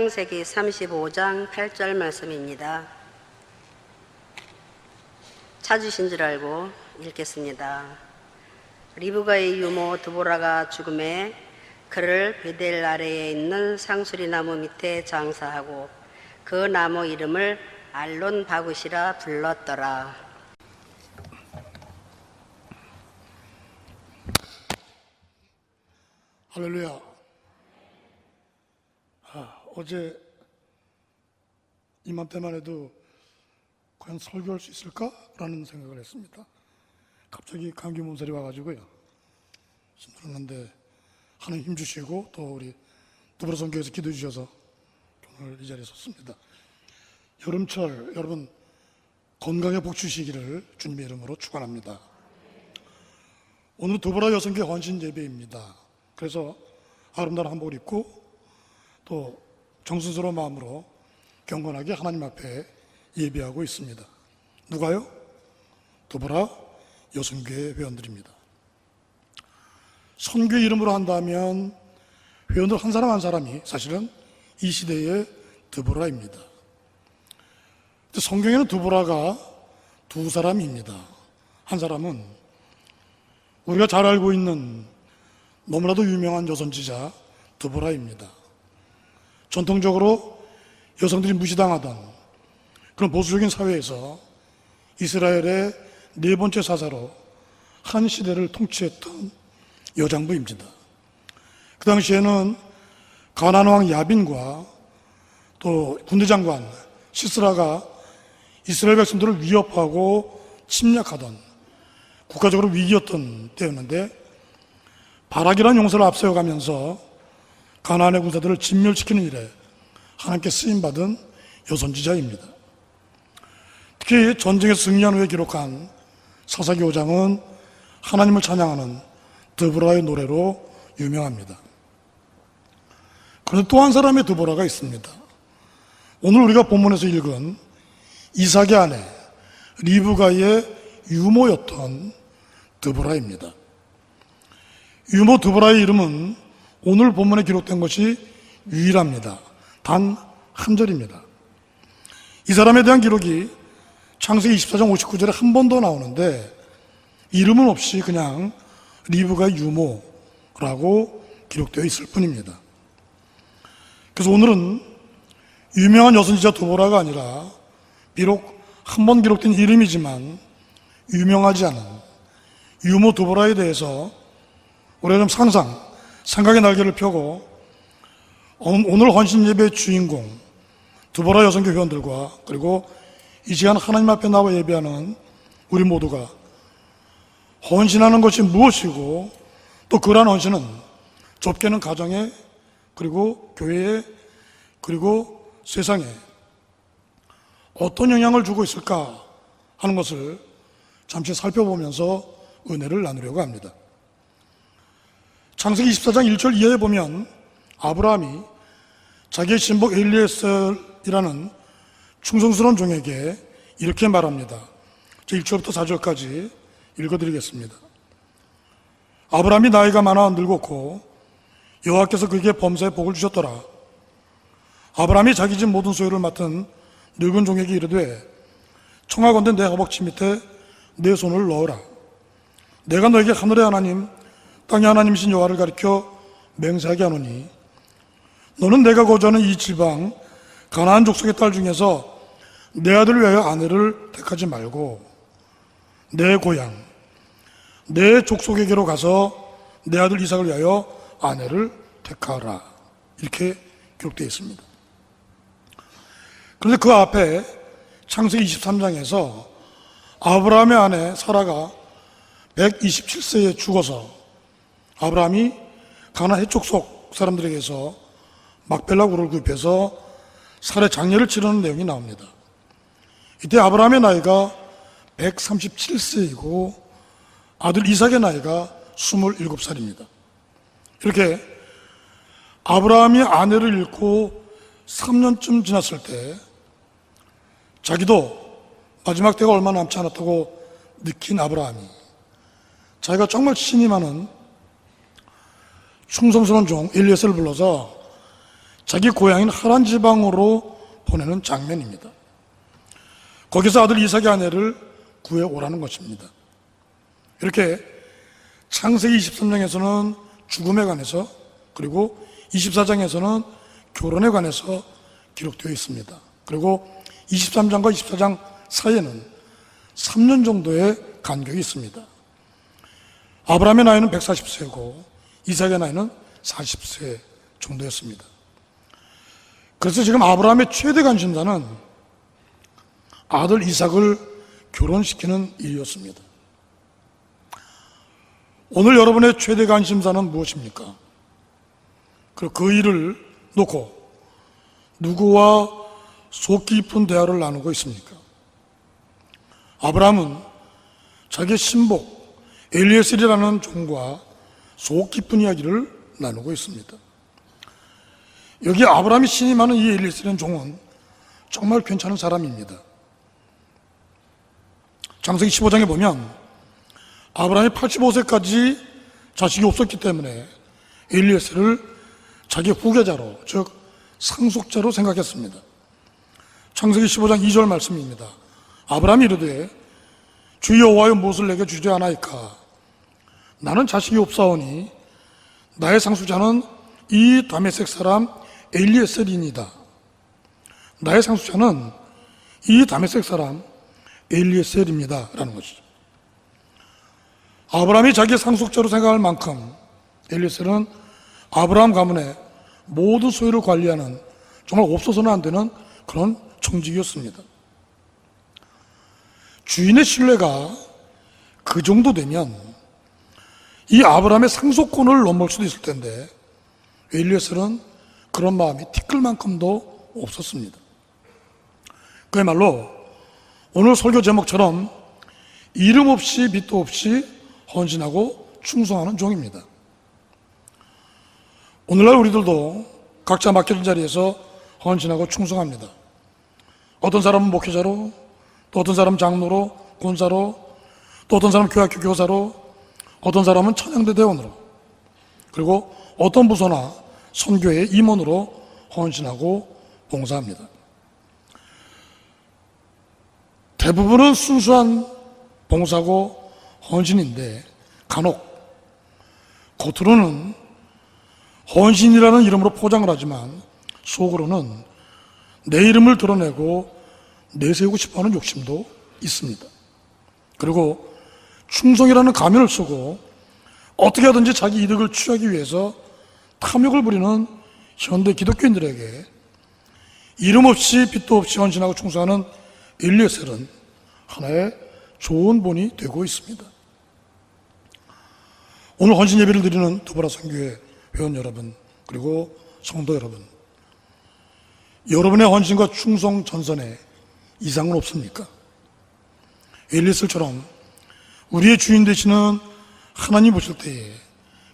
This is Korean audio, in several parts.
창세기 35장 8절 말씀입니다. 찾으신 줄 알고 읽겠습니다. 리브가의 유모 드보라가 죽음에 그를 베델 아래에 있는 상수리 나무 밑에 장사하고 그 나무 이름을 알론 바굿이라 불렀더라. 할렐루야. 어제 이맘때만 해도 과연 설교할 수 있을까라는 생각을 했습니다. 갑자기 감기 몸살이 와가지고요. 힘들었는데 하나님 힘 주시고 또 우리 두브라 선교에서 기도해 주셔서 오늘 이 자리에 섰습니다. 여름철 여러분 건강에 복 주시기를 주님의 이름으로 축원합니다. 오늘 두브라 여성교회 헌신 예배입니다. 그래서 아름다운 한복을 입고 또 정순스러운 마음으로 경건하게 하나님 앞에 예배하고 있습니다. 누가요? 두브라 여성교회 회원들입니다. 선교 이름으로 한다면 회원들 한 사람 한 사람이 사실은 이 시대의 드보라입니다. 성경에는 드보라가 두 사람입니다. 한 사람은 우리가 잘 알고 있는 너무나도 유명한 여선지자 드보라입니다. 전통적으로 여성들이 무시당하던 그런 보수적인 사회에서 이스라엘의 네 번째 사사로 한 시대를 통치했던 여장부입니다. 그 당시에는 가나안 왕 야빈과 또 군대장관 시스라가 이스라엘 백성들을 위협하고 침략하던 국가적으로 위기였던 때였는데 바락이라는 용사를 앞세워가면서 가나안의 군사들을 진멸시키는 일에 하나님께 쓰임받은 여선지자입니다. 특히 전쟁에서 승리한 후에 기록한 사사기 5장은 하나님을 찬양하는 드보라의 노래로 유명합니다. 그런데 또 한 사람의 드보라가 있습니다. 오늘 우리가 본문에서 읽은 이삭의 아내 리브가의 유모였던 드보라입니다. 유모 드보라의 이름은 오늘 본문에 기록된 것이 유일합니다. 단 한 절입니다. 이 사람에 대한 기록이 창세기 24장 59절에 한 번 더 나오는데 이름은 없이 그냥 리브가의 유모라고 기록되어 있을 뿐입니다. 그래서 오늘은 유명한 여선지자 드보라가 아니라 비록 한 번 기록된 이름이지만 유명하지 않은 유모 드보라에 대해서 우리가 좀 생각의 날개를 펴고 오늘 헌신 예배의 주인공 드보라 여성교 회원들과 그리고 이 시간 하나님 앞에 나와 예배하는 우리 모두가 헌신하는 것이 무엇이고 또 그러한 헌신은 좁게는 가정에 그리고 교회에 그리고 세상에 어떤 영향을 주고 있을까 하는 것을 잠시 살펴보면서 은혜를 나누려고 합니다. 창세기 24장 1절 이하에 보면 아브라함이 자기의 신복 엘리에셀이라는 충성스러운 종에게 이렇게 말합니다. 1절부터 4절까지 읽어드리겠습니다. 아브라함이 나이가 많아 늙었고 여호와께서 그에게 범사에 복을 주셨더라. 아브라함이 자기 집 모든 소유를 맡은 늙은 종에게 이르되 청하건대 내 허벅지 밑에 내 손을 넣어라. 내가 너에게 하늘의 하나님 땅의 하나님이신 여호와를 가리켜 맹세하게 하노니 너는 내가 거주하는 이 지방 가나안 족속의 딸 중에서 내 아들을 위하여 아내를 택하지 말고 내 고향 내 족속에게로 가서 내 아들 이삭을 위하여 아내를 택하라. 이렇게 기록되어 있습니다. 그런데 그 앞에 창세기 23장에서 아브라함의 아내 사라가 127세에 죽어서 아브라함이 가나안 해족속 사람들에게서 막벨라 굴을 구입해서 살해 장례를 치르는 내용이 나옵니다. 이때 아브라함의 나이가 137세이고 아들 이삭의 나이가 27살입니다. 이렇게 아브라함이 아내를 잃고 3년쯤 지났을 때 자기도 마지막 때가 얼마 남지 않았다고 느낀 아브라함이 자기가 정말 신임하는 충성스러운 종 엘리에셀을 불러서 자기 고향인 하란 지방으로 보내는 장면입니다. 거기서 아들 이삭의 아내를 구해오라는 것입니다. 이렇게 창세기 23장에서는 죽음에 관해서, 그리고 24장에서는 결혼에 관해서 기록되어 있습니다. 그리고 23장과 24장 사이에는 3년 정도의 간격이 있습니다. 아브라함의 나이는 140세고 이삭의 나이는 40세 정도였습니다. 그래서 지금 아브라함의 최대 관심사는 아들 이삭을 결혼시키는 일이었습니다. 오늘 여러분의 최대 관심사는 무엇입니까? 그리고 그 일을 놓고 누구와 속 깊은 대화를 나누고 있습니까? 아브라함은 자기의 신복 엘리에셀이라는 종과 속 깊은 이야기를 나누고 있습니다. 여기 아브라함이 신임하는 이 엘리에셀이라는 종은 정말 괜찮은 사람입니다. 창세기 15장에 보면 아브라함이 85세까지 자식이 없었기 때문에 엘리에셀을 자기 후계자로, 즉 상속자로 생각했습니다. 창세기 15장 2절 말씀입니다. 아브라함이 이르되 주 여호와여 무엇을 내게 주지 아나이까? 나는 자식이 없사오니 나의 상속자는 이 다메섹 사람 엘리에셀이니이다. 나의 상속자는 이 다메섹 사람 엘리에셀입니다 라는 것이죠. 아브라함이 자기의 상속자로 생각할 만큼 엘리에셀은 아브라함 가문의 모든 소유를 관리하는 정말 없어서는 안 되는 그런 청직이었습니다. 주인의 신뢰가 그 정도 되면 이 아브라함의 상속권을 넘볼 수도 있을 텐데 엘리에셀은 그런 마음이 티끌만큼도 없었습니다. 그야말로 오늘 설교 제목처럼 이름 없이 빛도 없이 헌신하고 충성하는 종입니다. 오늘날 우리들도 각자 맡겨진 자리에서 헌신하고 충성합니다. 어떤 사람은 목회자로, 또 어떤 사람은 장로로, 권사로, 또 어떤 사람은 교학교 교사로, 어떤 사람은 찬양대 대원으로, 그리고 어떤 부서나 선교의 임원으로 헌신하고 봉사합니다. 대부분은 순수한 봉사고 헌신인데 간혹 겉으로는 헌신이라는 이름으로 포장을 하지만 속으로는 내 이름을 드러내고 내세우고 싶어하는 욕심도 있습니다. 그리고 충성이라는 가면을 쓰고 어떻게 하든지 자기 이득을 취하기 위해서 탐욕을 부리는 현대 기독교인들에게 이름 없이 빛도 없이 헌신하고 충성하는 엘리에셀은 하나의 좋은 본이 되고 있습니다. 오늘 헌신 예배를 드리는 두보라 선교회 회원 여러분, 그리고 성도 여러분, 여러분의 헌신과 충성 전선에 이상은 없습니까? 엘리에셀처럼 우리의 주인 되시는 하나님 보실 때에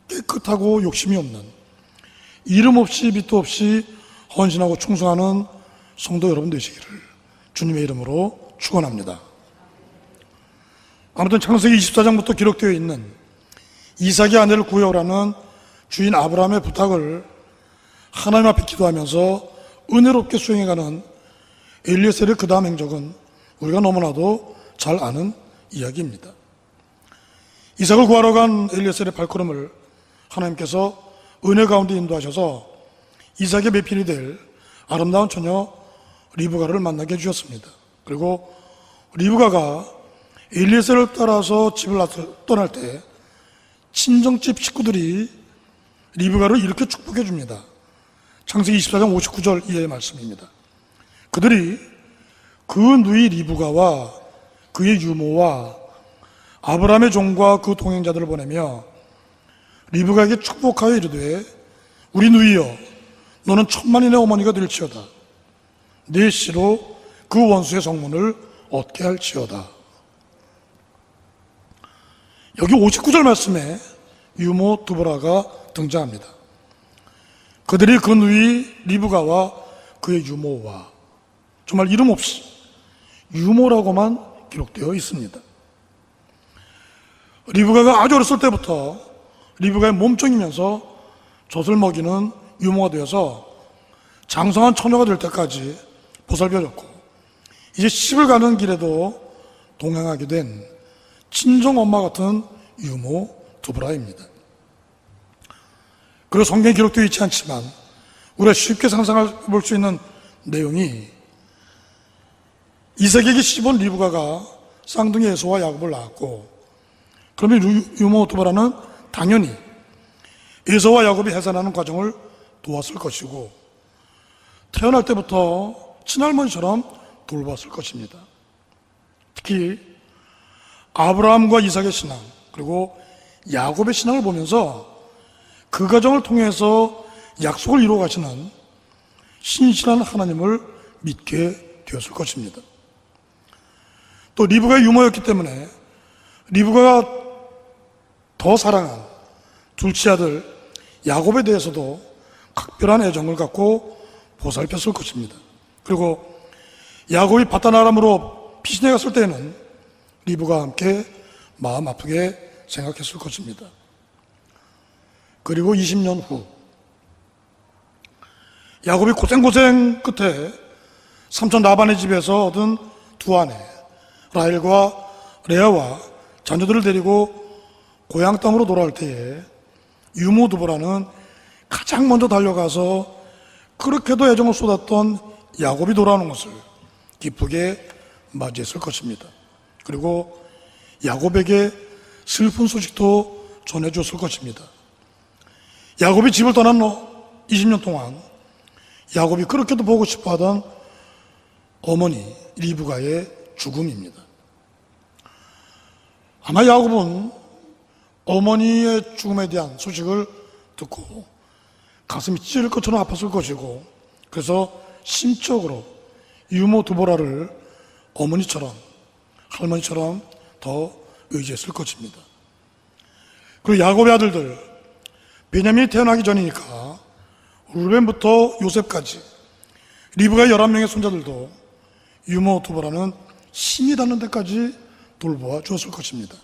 깨끗하고 욕심이 없는 이름 없이 빛도 없이 헌신하고 충성하는 성도 여러분 되시기를 주님의 이름으로 축원합니다. 아무튼 창세기 24장부터 기록되어 있는 이삭의 아내를 구해오라는 주인 아브라함의 부탁을 하나님 앞에 기도하면서 은혜롭게 수행해가는 엘리에셀의 그 다음 행적은 우리가 너무나도 잘 아는 이야기입니다. 이삭을 구하러 간 엘리에셀의 발걸음을 하나님께서 은혜 가운데 인도하셔서 이삭의 매필이 될 아름다운 처녀 리브가를 만나게 해주셨습니다. 그리고 리브가가 엘리에셀을 따라서 집을 떠날 때 친정집 식구들이 리브가를 이렇게 축복해 줍니다. 창세기 24장 59절 이하의 말씀입니다. 그들이 그 누이 리브가와 그의 유모와 아브라함의 종과 그 동행자들을 보내며 리브가에게 축복하여 이르되 우리 누이여 너는 천만인의 어머니가 될지어다. 내 씨로 그 원수의 성문을 얻게 할지어다. 여기 59절 말씀에 유모 두보라가 등장합니다. 그들이 그 누이 리브가와 그의 유모와, 정말 이름 없이 유모라고만 기록되어 있습니다. 리브가가 아주 어렸을 때부터 리브가의 몸종이면서 젖을 먹이는 유모가 되어서 장성한 처녀가 될 때까지 보살펴줬고, 이제 시집을 가는 길에도 동행하게 된 친정 엄마 같은 유모 두브라입니다. 그리고 성경에 기록되어 있지 않지만 우리가 쉽게 상상해 볼 수 있는 내용이, 이삭에게 시집온 리브가가 쌍둥이 에서와 야곱을 낳았고, 그러면 유모 두브라는 당연히 에서와 야곱이 해산하는 과정을 도왔을 것이고, 태어날 때부터 친할머니처럼 돌봤을 것입니다. 특히 아브라함과 이삭의 신앙, 그리고 야곱의 신앙을 보면서 그 과정을 통해서 약속을 이루어 가시는 신실한 하나님을 믿게 되었을 것입니다. 또 리브가의 유모였기 때문에 리브가가 더 사랑한 둘째 아들 야곱에 대해서도 각별한 애정을 갖고 보살폈을 것입니다. 그리고 야곱이 바단 아람으로 피신해 갔을 때는 리브가와 함께 마음 아프게 생각했을 것입니다. 그리고 20년 후 야곱이 고생 끝에 삼촌 라반의 집에서 얻은 두 아내 라헬과 레아와 자녀들을 데리고 고향 땅으로 돌아올 때에 유모 두보라는 가장 먼저 달려가서 그렇게도 애정을 쏟았던 야곱이 돌아오는 것을 기쁘게 맞이했을 것입니다. 그리고 야곱에게 슬픈 소식도 전해줬을 것입니다. 야곱이 집을 떠난 20년 동안 야곱이 그렇게도 보고 싶어하던 어머니 리브가의 죽음입니다. 아마 야곱은 어머니의 죽음에 대한 소식을 듣고 가슴이 찢을 것처럼 아팠을 것이고, 그래서 심적으로 유모 두보라를 어머니처럼, 할머니처럼 더 의지했을 것입니다. 그리고 야곱의 아들들, 베냐민이 태어나기 전이니까 루벤부터 요셉까지 리브가의 11명의 손자들도 유모 두보라는 힘이 닿는 데까지 돌보아 주었을 것입니다.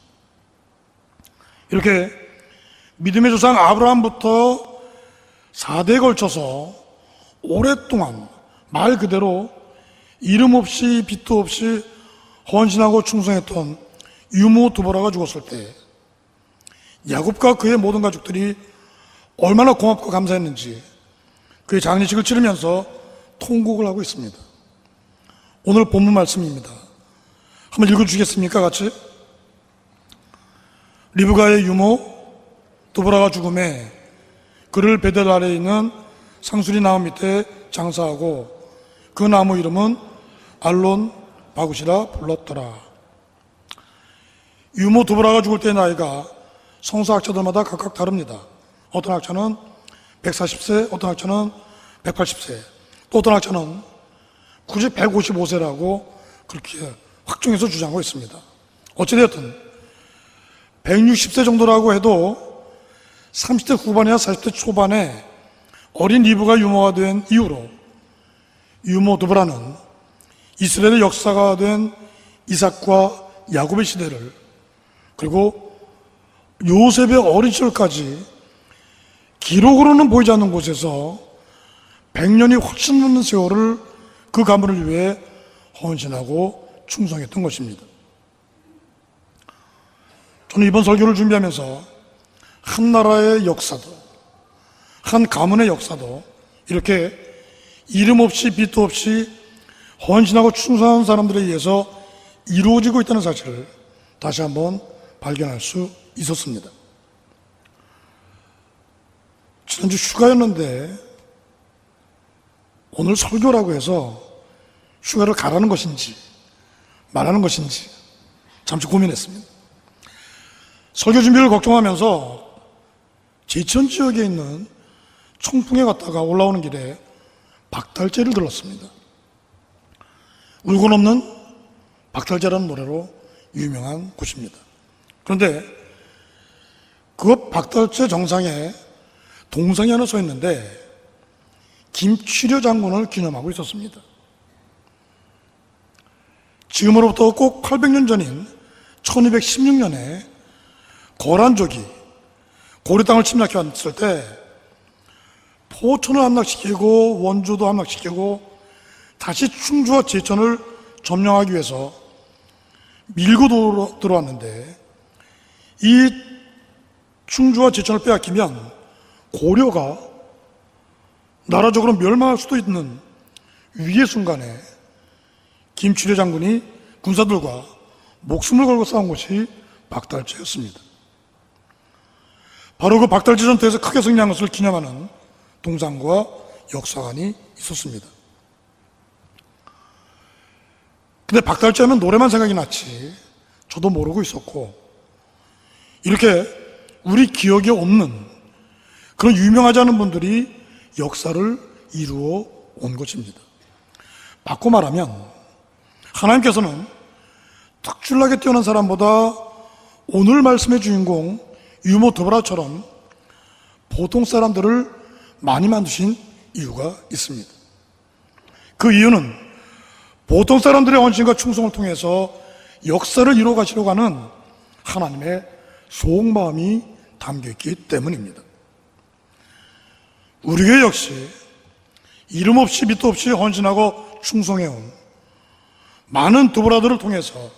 이렇게 믿음의 조상 아브라함부터 4대에 걸쳐서 오랫동안 말 그대로 이름 없이 빚도 없이 헌신하고 충성했던 유모 두보라가 죽었을 때 야곱과 그의 모든 가족들이 얼마나 고맙고 감사했는지 그의 장례식을 치르면서 통곡을 하고 있습니다. 오늘 본문 말씀입니다. 한번 읽어주시겠습니까? 같이. 리브가의 유모 두보라가 죽음에 그를 베델 아래에 있는 상수리 나무 밑에 장사하고 그 나무 이름은 알론 바굿이라 불렀더라. 유모 두보라가 죽을 때의 나이가 성서학자들마다 각각 다릅니다. 어떤 학자는 140세, 어떤 학자는 180세, 또 어떤 학자는 굳이 155세라고 그렇게 확정해서 주장하고 있습니다. 어찌되었든 160세 정도라고 해도 30대 후반이나 40대 초반에 어린 리브가 유모가 된 이후로 유모 두보라는 이스라엘의 역사가 된 이삭과 야곱의 시대를, 그리고 요셉의 어린 시절까지 기록으로는 보이지 않는 곳에서 100년이 훨씬 넘는 세월을 그 가문을 위해 헌신하고 충성했던 것입니다. 저는 이번 설교를 준비하면서 한 나라의 역사도, 한 가문의 역사도 이렇게 이름 없이 빚도 없이 헌신하고 충성하는 사람들에 의해서 이루어지고 있다는 사실을 다시 한번 발견할 수 있었습니다. 지난주 휴가였는데 오늘 설교라고 해서 휴가를 가라는 것인지 말하는 것인지 잠시 고민했습니다. 설교 준비를 걱정하면서 제천 지역에 있는 청풍에 갔다가 올라오는 길에 박달재를 들렀습니다. 울고 넘는 박달재라는 노래로 유명한 곳입니다. 그런데 그 박달재 정상에 동상이 하나 서 있는데 김취려 장군을 기념하고 있었습니다. 지금으로부터 꼭 800년 전인 1216년에 거란족이 고려 땅을 침략해 왔을 때 포천을 함락시키고 원주도 함락시키고 다시 충주와 제천을 점령하기 위해서 밀고 들어왔는데, 이 충주와 제천을 빼앗기면 고려가 나라적으로 멸망할 수도 있는 위기의 순간에 김치려 장군이 군사들과 목숨을 걸고 싸운 것이 박달제였습니다. 바로 그 박달제 전투에서 크게 승리한 것을 기념하는 동상과 역사관이 있었습니다. 근데 박달제 하면 노래만 생각이 났지 저도 모르고 있었고, 이렇게 우리 기억에 없는 그런 유명하지 않은 분들이 역사를 이루어 온 것입니다. 바꿔 말하면 하나님께서는 특출나게 뛰어난 사람보다 오늘 말씀의 주인공 유모 드보라처럼 보통 사람들을 많이 만드신 이유가 있습니다. 그 이유는 보통 사람들의 헌신과 충성을 통해서 역사를 이루어 가시려고 하는 하나님의 속마음이 담겨있기 때문입니다. 우리 교회 역시 이름 없이 밑도 없이 헌신하고 충성해온 많은 드보라들을 통해서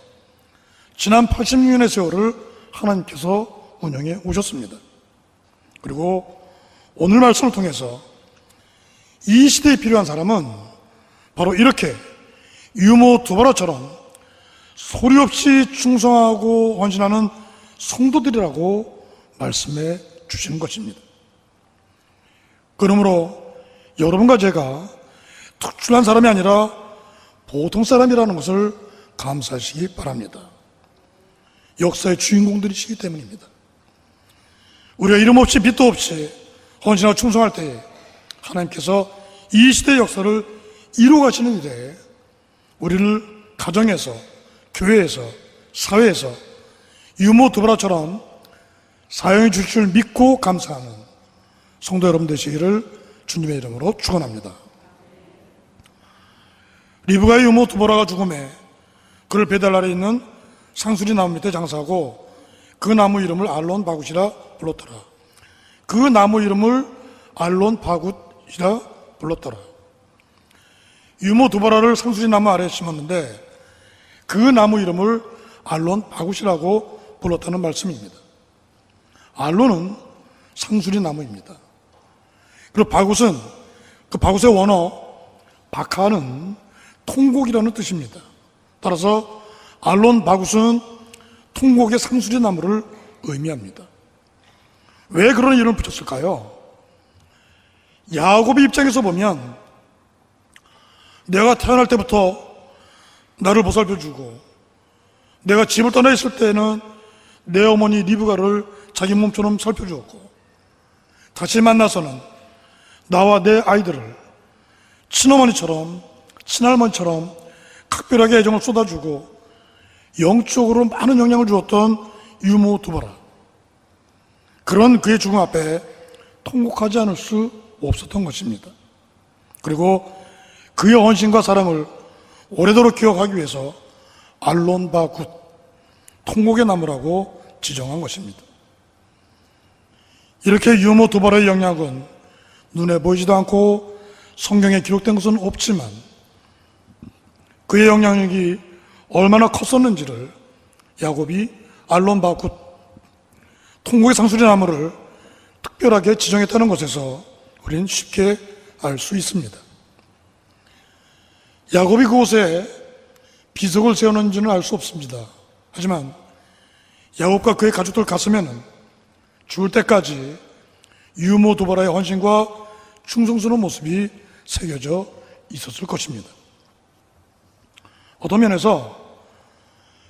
지난 86년의 세월을 하나님께서 운영해 오셨습니다. 그리고 오늘 말씀을 통해서 이 시대에 필요한 사람은 바로 이렇게 유모 드보라처럼 소리 없이 충성하고 헌신하는 성도들이라고 말씀해 주시는 것입니다. 그러므로 여러분과 제가 특출난 사람이 아니라 보통 사람이라는 것을 감사하시기 바랍니다. 역사의 주인공들이시기 때문입니다. 우리가 이름 없이 빛도 없이 헌신하고 충성할 때에 하나님께서 이 시대의 역사를 이루어가시는 일에 우리를 가정에서, 교회에서, 사회에서 유모 드보라처럼 사용해 주실 줄 믿고 감사하는 성도 여러분 되시기를 주님의 이름으로 축원합니다. 리브가의 유모 드보라가 죽음에 그를 배달 아래 있는 상수리 나무 밑에 장사하고 그 나무 이름을 알론 바굿이라 불렀더라. 그 나무 이름을 알론 바굿이라 불렀더라. 유모 드보라를 상수리 나무 아래에 심었는데 그 나무 이름을 알론 바굿이라고 불렀다는 말씀입니다. 알론은 상수리 나무입니다. 그리고 바굿은 그 바굿의 원어 바카는 통곡이라는 뜻입니다. 따라서 알론 바굿은 통곡의 상수리 나무를 의미합니다. 왜 그런 이름을 붙였을까요? 야곱의 입장에서 보면 내가 태어날 때부터 나를 보살펴주고 내가 집을 떠나 있을 때는 내 어머니 리브가를 자기 몸처럼 살펴주었고 다시 만나서는 나와 내 아이들을 친어머니처럼 친할머니처럼 각별하게 애정을 쏟아주고 영적으로 많은 영향을 주었던 유모 드보라, 그런 그의 죽음 앞에 통곡하지 않을 수 없었던 것입니다. 그리고 그의 헌신과 사랑을 오래도록 기억하기 위해서 알론 바굿, 통곡의 나무라고 지정한 것입니다. 이렇게 유모 드보라의 영향은 눈에 보이지도 않고 성경에 기록된 것은 없지만 그의 영향력이 얼마나 컸었는지를 야곱이 알론 바굿, 통곡의 상수리 나무를 특별하게 지정했다는 것에서 우리는 쉽게 알 수 있습니다. 야곱이 그곳에 비석을 세우는지는 알 수 없습니다. 하지만 야곱과 그의 가족들 가슴에는 죽을 때까지 유모 드보라의 헌신과 충성스러운 모습이 새겨져 있었을 것입니다. 어떤 면에서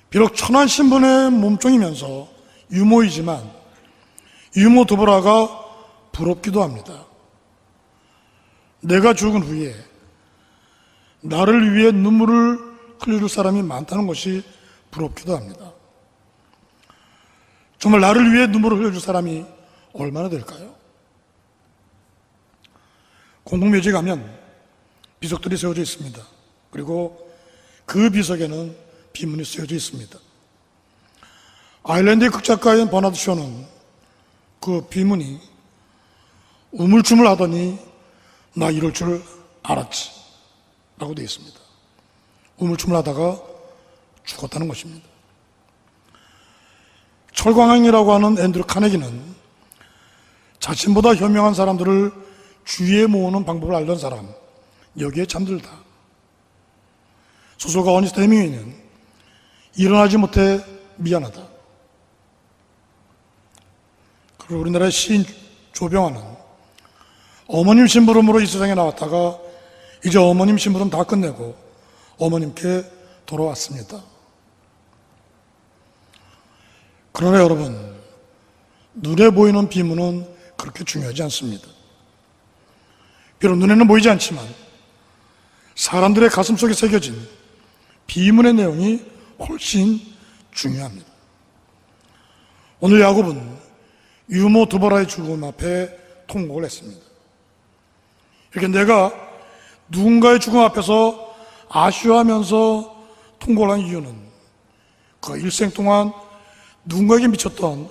비록 천한 신분의 몸종이면서 유모이지만 유모 드보라가 부럽기도 합니다. 내가 죽은 후에 나를 위해 눈물을 흘릴 사람이 많다는 것이 부럽기도 합니다. 정말 나를 위해 눈물을 흘려줄 사람이 얼마나 될까요? 공동묘지에 가면 비석들이 세워져 있습니다. 그리고 그 비석에는 비문이 쓰여져 있습니다. 아일랜드의 극작가인 버나드 쇼는 그 비문이 우물쭈물 하더니 나 이럴 줄 알았지 라고 되어 있습니다. 우물쭈물 하다가 죽었다는 것입니다. 철광왕이라고 하는 앤드류 카네기는 자신보다 현명한 사람들을 주위에 모으는 방법을 알던 사람, 여기에 잠들다. 소설가 어니스트 헤밍웨이는 일어나지 못해 미안하다. 그리고 우리나라의 시인 조병환은 어머님 심부름으로 이 세상에 나왔다가 이제 어머님 심부름 다 끝내고 어머님께 돌아왔습니다. 그러나 여러분, 눈에 보이는 비문은 그렇게 중요하지 않습니다. 비록 눈에는 보이지 않지만 사람들의 가슴 속에 새겨진 비문의 내용이 훨씬 중요합니다. 오늘 야곱은 유모 드보라의 죽음 앞에 통곡을 했습니다. 이렇게 내가 누군가의 죽음 앞에서 아쉬워하면서 통곡을 한 이유는 그 일생 동안 누군가에게 미쳤던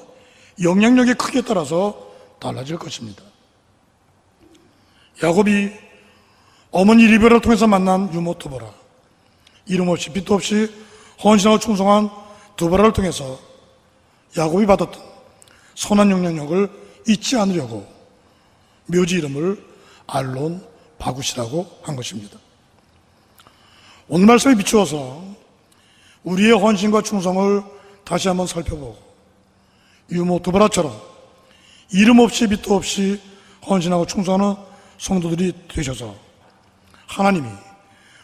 영향력의 크기에 따라서 달라질 것입니다. 야곱이 어머니 리브가를 통해서 만난 유모 드보라, 이름 없이 빛도 없이 헌신하고 충성한 드보라를 통해서 야곱이 받았던 선한 영향력을 잊지 않으려고 묘지 이름을 알론 바굿이라고 한 것입니다. 오늘 말씀에 비추어서 우리의 헌신과 충성을 다시 한번 살펴보고 유모 드보라처럼 이름 없이 빛도 없이 헌신하고 충성하는 성도들이 되셔서 하나님이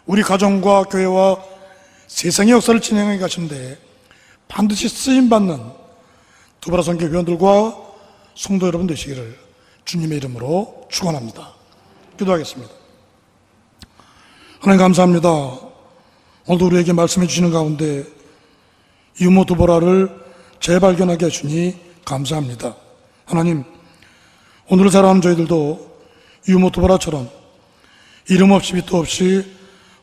우리 가정과 교회와 세상의 역사를 진행해 가시는데 반드시 쓰임받는 드보라 선교 회원들과 성도 여러분 되시기를 주님의 이름으로 축원합니다. 기도하겠습니다. 하나님 감사합니다. 오늘도 우리에게 말씀해 주시는 가운데 유모 드보라를 재발견하게 하시니 감사합니다. 하나님, 오늘을 살아가는 저희들도 유모 드보라처럼 이름 없이 빛도 없이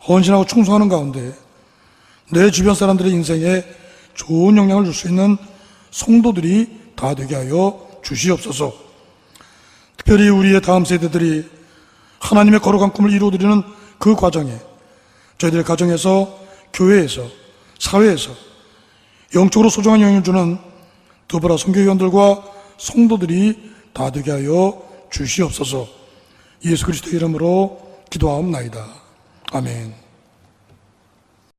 헌신하고 충성하는 가운데 내 주변 사람들의 인생에 좋은 영향을 줄 수 있는 성도들이 다 되게 하여 주시옵소서. 특별히 우리의 다음 세대들이 하나님의 거룩한 꿈을 이루어드리는 그 과정에 저희들의 가정에서, 교회에서, 사회에서 영적으로 소중한 영향을 주는 드보라 선교위원들과 성도들이 다 되게 하여 주시옵소서. 예수 그리스도 이름으로 기도하옵나이다. 아멘.